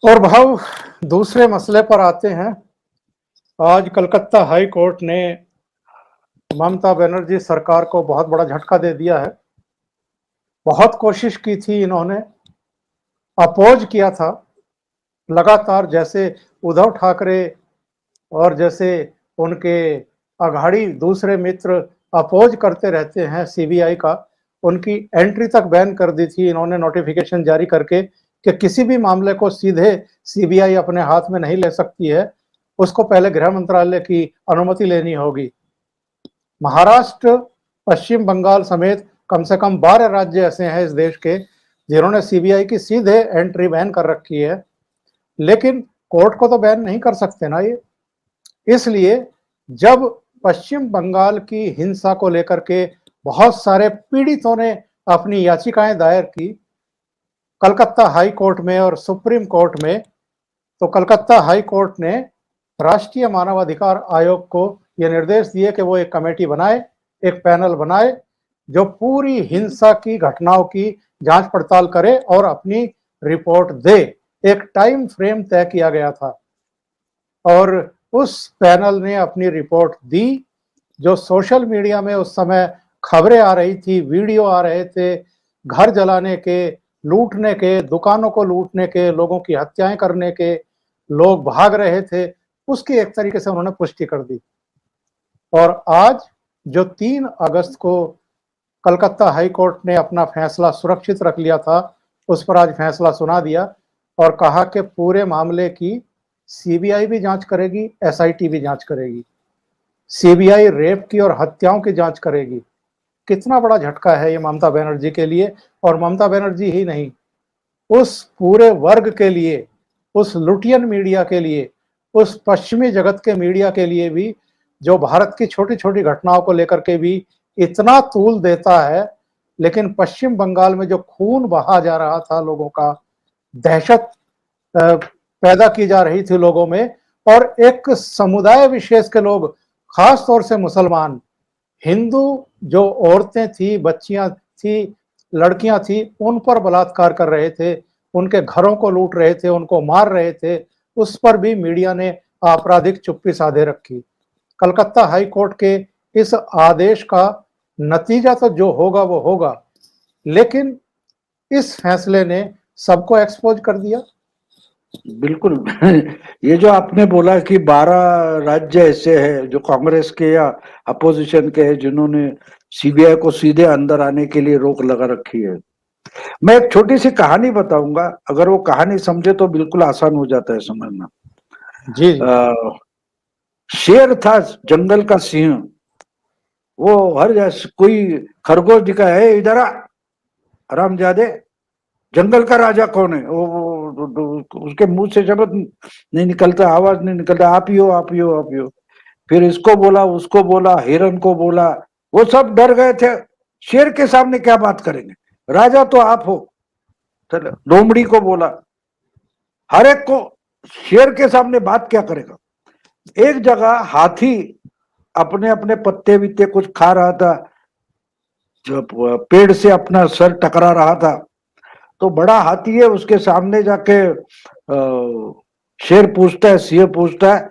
और भाव दूसरे मसले पर आते हैं। आज कलकत्ता हाई कोर्ट ने ममता बनर्जी सरकार को बहुत बड़ा झटका दे दिया है। बहुत कोशिश की थी इन्होंने, अपोज किया था लगातार, जैसे उद्धव ठाकरे और जैसे उनके अघाड़ी दूसरे मित्र अपोज करते रहते हैं सीबीआई का। उनकी एंट्री तक बैन कर दी थी इन्होंने नोटिफिकेशन जारी करके कि किसी भी मामले को सीधे सीबीआई अपने हाथ में नहीं ले सकती है, उसको पहले गृह मंत्रालय की अनुमति लेनी होगी। महाराष्ट्र, पश्चिम बंगाल समेत कम से कम 12 राज्य ऐसे हैं इस देश के जिन्होंने सीबीआई की सीधे एंट्री बैन कर रखी है। लेकिन कोर्ट को तो बैन नहीं कर सकते ना ये। इसलिए जब पश्चिम बंगाल की हिंसा को लेकर के बहुत सारे पीड़ितों ने अपनी याचिकाएं दायर की कलकत्ता हाई कोर्ट में और सुप्रीम कोर्ट में, तो कलकत्ता हाई कोर्ट ने राष्ट्रीय मानवाधिकार आयोग को यह निर्देश दिए कि वो एक कमेटी बनाए, एक पैनल बनाए जो पूरी हिंसा की घटनाओं की जांच पड़ताल करे और अपनी रिपोर्ट दे। एक टाइम फ्रेम तय किया गया था और उस पैनल ने अपनी रिपोर्ट दी। जो सोशल मीडिया में उस समय खबरें आ रही थी, वीडियो आ रहे थे घर जलाने के, लूटने के, दुकानों को लूटने के, लोगों की हत्याएं करने के, लोग भाग रहे थे, उसकी एक तरीके से उन्होंने पुष्टि कर दी। और आज जो 3 अगस्त को कलकत्ता हाई कोर्ट ने अपना फैसला सुरक्षित रख लिया था, उस पर आज फैसला सुना दिया और कहा कि पूरे मामले की सीबीआई भी जांच करेगी, एसआईटी भी जांच करेगी। सीबीआई रेप की और हत्याओं की जांच करेगी। कितना बड़ा झटका है ये ममता बनर्जी के लिए, और ममता बनर्जी ही नहीं, उस पूरे वर्ग के लिए, उस लुटियन मीडिया के लिए, उस पश्चिमी जगत के मीडिया के लिए भी, जो भारत की छोटी छोटी घटनाओं को लेकर के भी इतना तूल देता है। लेकिन पश्चिम बंगाल में जो खून बहा जा रहा था लोगों का, दहशत पैदा की जा रही थी लोगों में, और एक समुदाय विशेष के लोग, खास तौर से मुसलमान, हिंदू जो औरतें थी, बच्चियां थी, लड़कियां थी, उन पर बलात्कार कर रहे थे, उनके घरों को लूट रहे थे, उनको मार रहे थे, उस पर भी मीडिया ने आपराधिक चुप्पी साधे रखी। कलकत्ता हाई कोर्ट के इस आदेश का नतीजा तो जो होगा वो होगा, लेकिन इस फैसले ने सबको एक्सपोज कर दिया। बिल्कुल। ये जो आपने बोला कि 12 राज्य ऐसे हैं जो कांग्रेस के या अपोजिशन के हैं जिन्होंने सीबीआई को सीधे अंदर आने के लिए रोक लगा रखी है। मैं एक छोटी सी कहानी बताऊंगा, अगर वो कहानी समझे तो बिल्कुल आसान हो जाता है समझना। जी जी। शेर था, जंगल का सिंह। वो हर कोई खरगोश दिखा है, इधर आ हरामजादे, जंगल का राजा कौन है? उसके मुंह से शब्द नहीं निकलता, आवाज नहीं निकलता, आप ही हो, आप ही हो, आप ही हो। फिर इसको बोला, उसको बोला, हिरन को बोला, वो सब डर गए थे। शेर के सामने क्या बात करेंगे, राजा तो आप हो। चलो, लोमड़ी को बोला, हर एक को, शेर के सामने बात क्या करेगा। एक जगह हाथी अपने अपने पत्ते वित्ते कुछ खा रहा था, जब पेड़ से अपना सर टकरा रहा था, तो बड़ा हाथी है, उसके सामने जाके शेर पूछता है, सिंह पूछता है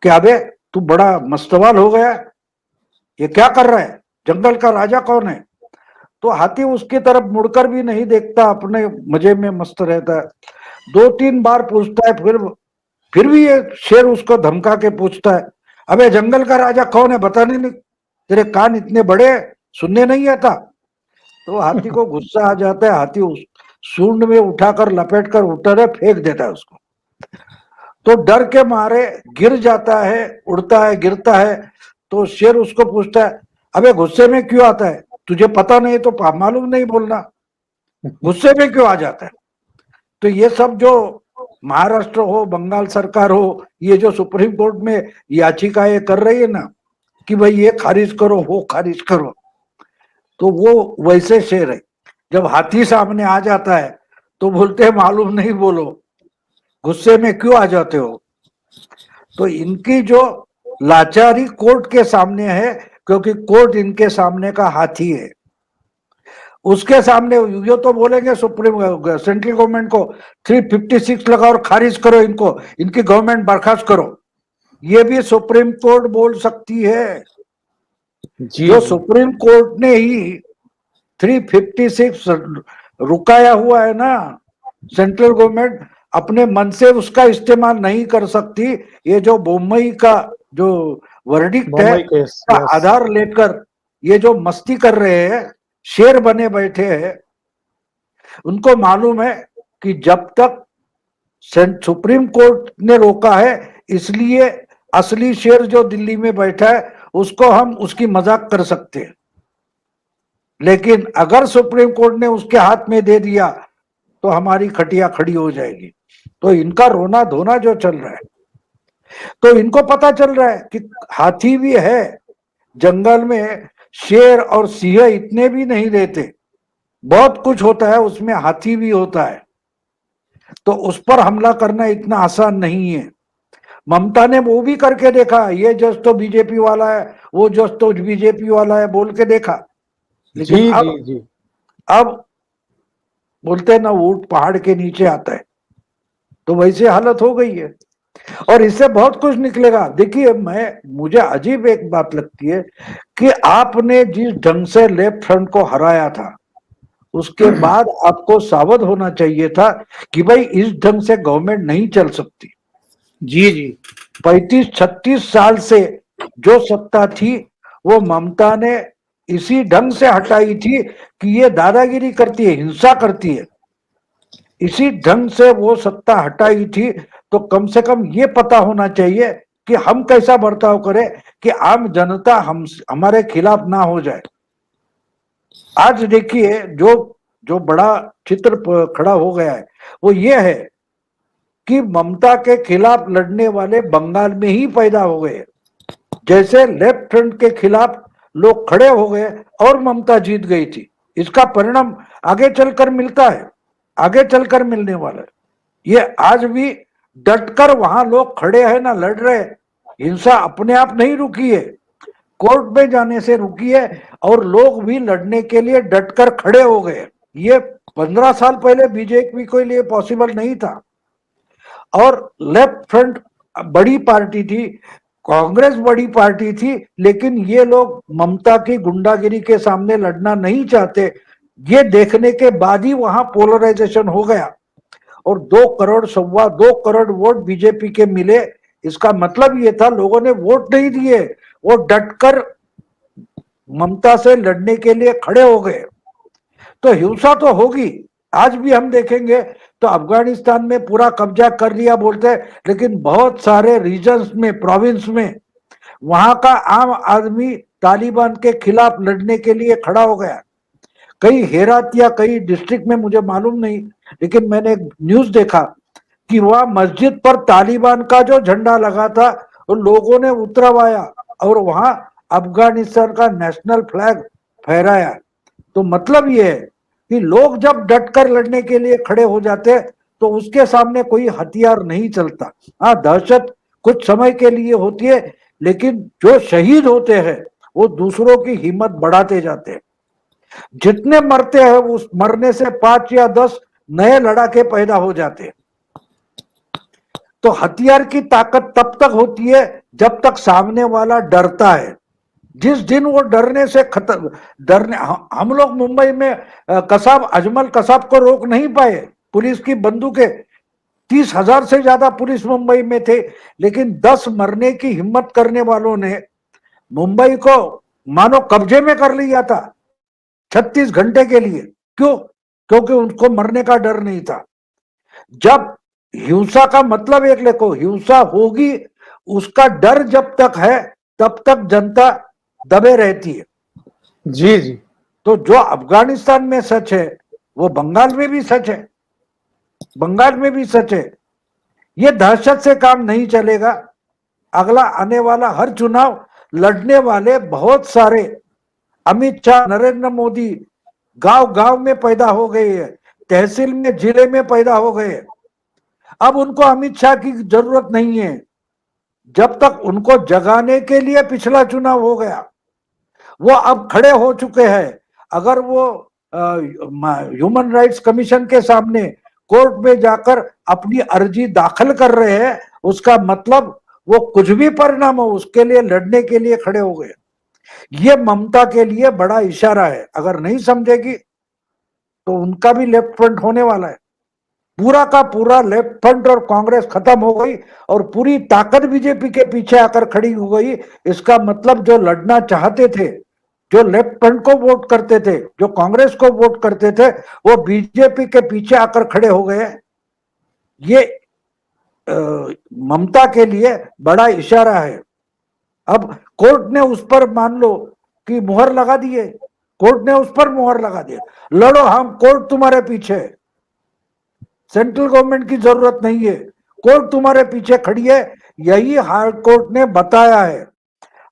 कि अबे तू बड़ा मस्तवाल हो गया, ये क्या कर रहा है, जंगल का राजा कौन है? तो हाथी उसकी तरफ मुड़कर भी नहीं देखता, अपने मजे में मस्त रहता है। 2-3 बार पूछता है, फिर भी ये शेर उसको धमका के पूछता है, अबे जंगल का राजा कौन है, बताने नहीं, तेरे कान इतने बड़े, सुनने नहीं आता? तो हाथी को गुस्सा आ जाता है, हाथी उस सूंड में उठाकर लपेट कर उतर फेंक देता है उसको। तो डर के मारे गिर जाता है, उड़ता है, गिरता है। तो शेर उसको पूछता है, अबे गुस्से में क्यों आता है, तुझे पता नहीं तो मालूम नहीं बोलना, गुस्से में क्यों आ जाता है? तो ये सब जो महाराष्ट्र हो, बंगाल सरकार हो, ये जो सुप्रीम कोर्ट में याचिकाएं कर रही है ना कि भाई ये खारिज करो, वो खारिज करो, तो वो वैसे शेर है। जब हाथी सामने आ जाता है तो बोलते हैं मालूम नहीं बोलो, गुस्से में क्यों आ जाते हो। तो इनकी जो लाचारी कोर्ट के सामने है, क्योंकि कोर्ट इनके सामने का हाथी है। उसके सामने ये तो बोलेंगे सुप्रीम सेंट्रल गवर्नमेंट को 356 लगाओ और खारिज करो इनको, इनकी गवर्नमेंट बर्खास्त करो। ये भी सुप्रीम कोर्ट बोल सकती है। जी जो जी। सुप्रीम कोर्ट ने ही 356 रुकाया हुआ है ना, सेंट्रल गवर्नमेंट अपने मन से उसका इस्तेमाल नहीं कर सकती। ये जो बम्बई का जो वर्डिक्ट है, बम्बई केस, का यस। आधार लेकर ये जो मस्ती कर रहे हैं, शेर बने बैठे हैं, उनको मालूम है कि जब तक सुप्रीम कोर्ट ने रोका है, इसलिए असली शेर जो दिल्ली में बैठा है उसको हम उसकी मजाक कर सकते हैं, लेकिन अगर सुप्रीम कोर्ट ने उसके हाथ में दे दिया तो हमारी खटिया खड़ी हो जाएगी। तो इनका रोना धोना जो चल रहा है, तो इनको पता चल रहा है कि हाथी भी है जंगल में, शेर और सिंह इतने भी नहीं रहते, बहुत कुछ होता है उसमें, हाथी भी होता है। तो उस पर हमला करना इतना आसान नहीं है। ममता ने वो भी करके देखा, ये जज तो बीजेपी वाला है, वो जज तो बीजेपी वाला है बोल के देखा, लेकिन जी जी जी। अब बोलते हैं ना ऊंट पहाड़ के नीचे आता है, तो वैसे हालत हो गई है। और इससे बहुत कुछ निकलेगा। देखिए, मुझे अजीब एक बात लगती है कि आपने जिस ढंग से लेफ्ट फ्रंट को हराया था, उसके बाद आपको सावध होना चाहिए था कि भाई इस ढंग से गवर्नमेंट नहीं चल सकती। जी जी। 35-36 साल से जो सत्ता थी वो ममता ने इसी ढंग से हटाई थी कि ये दादागिरी करती है, हिंसा करती है, इसी ढंग से वो सत्ता हटाई थी। तो कम से कम ये पता होना चाहिए कि हम कैसा बर्ताव करें कि आम जनता हमारे खिलाफ ना हो जाए। आज देखिए जो जो बड़ा चित्र खड़ा हो गया है वो ये है कि ममता के खिलाफ लड़ने वाले बंगाल में ही पैदा हो गए। जैसे लेफ्ट फ्रंट के खिलाफ लोग खड़े हो गए और ममता जीत गई थी, इसका परिणाम आगे चलकर मिलता है, आगे चलकर मिलने वाला है। ये आज भी डटकर वहां लोग खड़े हैं ना, लड़ रहे हैं। हिंसा अपने आप नहीं रुकी है, कोर्ट में जाने से रुकी है, और लोग भी लड़ने के लिए डटकर खड़े हो गए। ये 15 साल पहले बीजेपी के लिए पॉसिबल नहीं था। और लेफ्ट फ्रंट बड़ी पार्टी थी, कांग्रेस बड़ी पार्टी थी, लेकिन ये लोग ममता की गुंडागिरी के सामने लड़ना नहीं चाहते। ये देखने के बाद ही वहां पोलराइजेशन हो गया और 2 करोड़ 2.25 करोड़ वोट बीजेपी के मिले। इसका मतलब ये था लोगों ने वोट नहीं दिए, वो डटकर ममता से लड़ने के लिए खड़े हो गए। तो हिंसा तो होगी, आज भी हम देखेंगे तो अफगानिस्तान में पूरा कब्जा कर लिया बोलते हैं, लेकिन बहुत सारे रीजन्स में, प्रोविंस में वहां का आम आदमी तालिबान के खिलाफ लड़ने के लिए खड़ा हो गया। कई हेरात या कई डिस्ट्रिक्ट में, मुझे मालूम नहीं, लेकिन मैंने एक न्यूज देखा कि वहां मस्जिद पर तालिबान का जो झंडा लगा था वो लोगों ने उतरवाया और वहां अफगानिस्तान का नेशनल फ्लैग फहराया। तो मतलब ये है कि लोग जब डटकर लड़ने के लिए खड़े हो जाते तो उसके सामने कोई हथियार नहीं चलता। हाँ, दहशत कुछ समय के लिए होती है, लेकिन जो शहीद होते हैं वो दूसरों की हिम्मत बढ़ाते जाते हैं। जितने मरते हैं उस मरने से 5 या 10 नए लड़ाके पैदा हो जाते हैं। तो हथियार की ताकत तब तक होती है जब तक सामने वाला डरता है। जिस दिन वो डरने से खत्म, डरने, हम लोग मुंबई में कसाब, अजमल कसाब को रोक नहीं पाए, पुलिस की बंदूकें, 30,000 से ज्यादा पुलिस मुंबई में थे, लेकिन 10 मरने की हिम्मत करने वालों ने मुंबई को मानो कब्जे में कर लिया था 36 घंटे के लिए। क्यों? क्योंकि उनको मरने का डर नहीं था। जब हिंसा का मतलब एक लिखो, हिंसा होगी, उसका डर जब तक है तब तक जनता दबे रहती है। जी जी। तो जो अफगानिस्तान में सच है वो बंगाल में भी सच है, बंगाल में भी सच है। ये दहशत से काम नहीं चलेगा। अगला आने वाला हर चुनाव लड़ने वाले बहुत सारे, अमित शाह, नरेंद्र मोदी गांव गांव में पैदा हो गए हैं, तहसील में, जिले में पैदा हो गए। अब उनको अमित शाह की जरूरत नहीं है, जब तक उनको जगाने के लिए पिछला चुनाव हो गया। वो अब खड़े हो चुके हैं। अगर वो ह्यूमन राइट्स कमीशन के सामने कोर्ट में जाकर अपनी अर्जी दाखिल कर रहे हैं, उसका मतलब वो कुछ भी परिणाम हो उसके लिए लड़ने के लिए खड़े हो गए। ये ममता के लिए बड़ा इशारा है। अगर नहीं समझेगी तो उनका भी लेफ्ट फ्रंट होने वाला है। पूरा का पूरा लेफ्ट फ्रंट और कांग्रेस खत्म हो गई और पूरी ताकत बीजेपी के पीछे आकर खड़ी हो गई। इसका मतलब जो लड़ना चाहते थे, जो लेफ्ट फ्रंट को वोट करते थे, जो कांग्रेस को वोट करते थे, वो बीजेपी के पीछे आकर खड़े हो गए। ये ममता के लिए बड़ा इशारा है। अब कोर्ट ने उस पर मान लो कि मुहर लगा दिए, कोर्ट ने उस पर मुहर लगा दिया, लड़ो, हम कोर्ट तुम्हारे पीछे, सेंट्रल गवर्नमेंट की जरूरत नहीं है, कोर्ट तुम्हारे पीछे खड़ी है। यही हाई कोर्ट ने बताया है।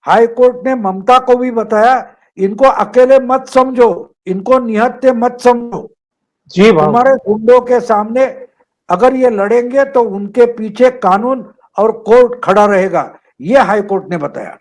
हाई कोर्ट ने ममता को भी बताया, इनको अकेले मत समझो, इनको निहत्थे मत समझो। जी भाव तुम्हारे गुंडों के सामने अगर ये लड़ेंगे तो उनके पीछे कानून और कोर्ट खड़ा रहेगा, ये हाई कोर्ट ने बताया।